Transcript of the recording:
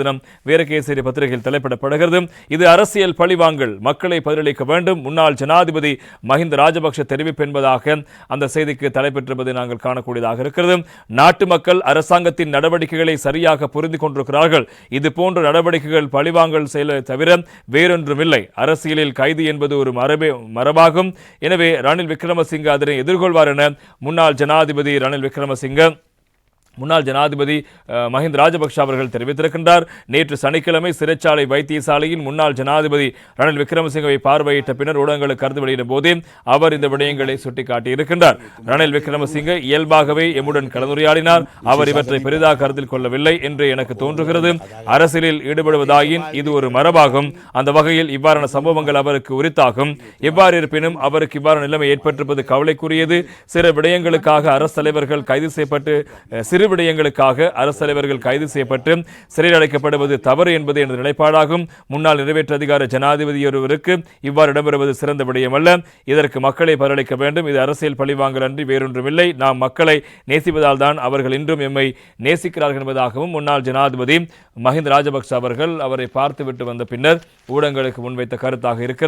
தினம் வீரகேசரி பத்திரிகையில் தலைப்பிடப்படுகிறது. இது அரசியல் பழிவாங்கல், மக்களை பதிலளிக்க வேண்டும், முன்னாள் ஜனாதிபதி மஹிந்த ராஜபக்ஷ தெரிவிப்பு என்பதாக அந்த செய்திக்கு தலைப்பெற்றிருப்பதை நாங்கள் காணக்கூடியதாக இருக்கிறது. நாட்டு மக்கள் அரசாங்கத்தின் நடவடிக்கைகளை சரியாக புரிந்து கொண்டிருக்கிறார்கள். இது போன்ற நடவடிக்கைகள் பழிவாங்கல் செயலை தவிர வேறொன்றுமில்லை. அரசியலில் கைது என்பது ஒரு மரபாகும். எனவே ரணில் விக்ரமசிங்க அதனை எதிர்கொள்வார் என முன்னாள் ஜனாதிபதி மஹிந்த ராஜபக்ஷ அவர்கள் தெரிவித்திருக்கின்றார். நேற்று சனிக்கிழமை சிறைச்சாலை வைத்தியசாலையின் முன்னாள் ஜனாதிபதி ரணில் விக்ரமசிங்கவை பார்வையிட்ட பின்னர் ஊடகங்களுக்கு கருத்து வெளியிடும் போதே அவர் இந்த விடயங்களை சுட்டிக்காட்டியிருக்கின்றார். ரணில் விக்ரமசிங்க இயல்பாகவே எம்முடன் கலந்துரையாடினார். அவர் இவற்றை பெரிதாக கருத்தில் கொள்ளவில்லை என்று எனக்கு தோன்றுகிறது. அரசியலில் ஈடுபடுவதாயின் இது ஒரு மரபாகும். அந்த வகையில் இவ்வாறான சம்பவங்கள் அவருக்கு உரித்தாகும். எவ்வாறு இருப்பினும் அவருக்கு இவ்வாறு நிலைமை ஏற்பட்டிருப்பது கவலைக்குரியது. சில விடயங்களுக்காக அரசு தலைவர்கள் கைது செய்யப்பட்டு விடயங்களுக்காக அரசு தலைவர்கள் கைது செய்யப்பட்டு சிறையில் அடைக்கப்படுவது தவறு என்பது எனது நிலைப்பாடாகும். முன்னாள் நிறைவேற்று அதிகார ஜனாதிபதி ஒருவருக்கு இவ்வாறு இடம்பெறுவது சிறந்த விடயம் அல்ல. இதற்கு மக்களை பதிலளிக்க வேண்டும். இது அரசியல் பழிவாங்கல் அன்றி வேறொன்றுமில்லை. நாம் மக்களை நேசிப்பதால் தான் அவர்கள் இன்றும் எம்மை நேசிக்கிறார்கள் என்பதாகவும் முன்னாள் ஜனாதிபதி மஹிந்த ராஜபக்ஷ அவர்கள் அவரை பார்த்துவிட்டு வந்த பின்னர் ஊடகங்களுக்கு முன்வைத்த கருத்தாக இருக்கிறது.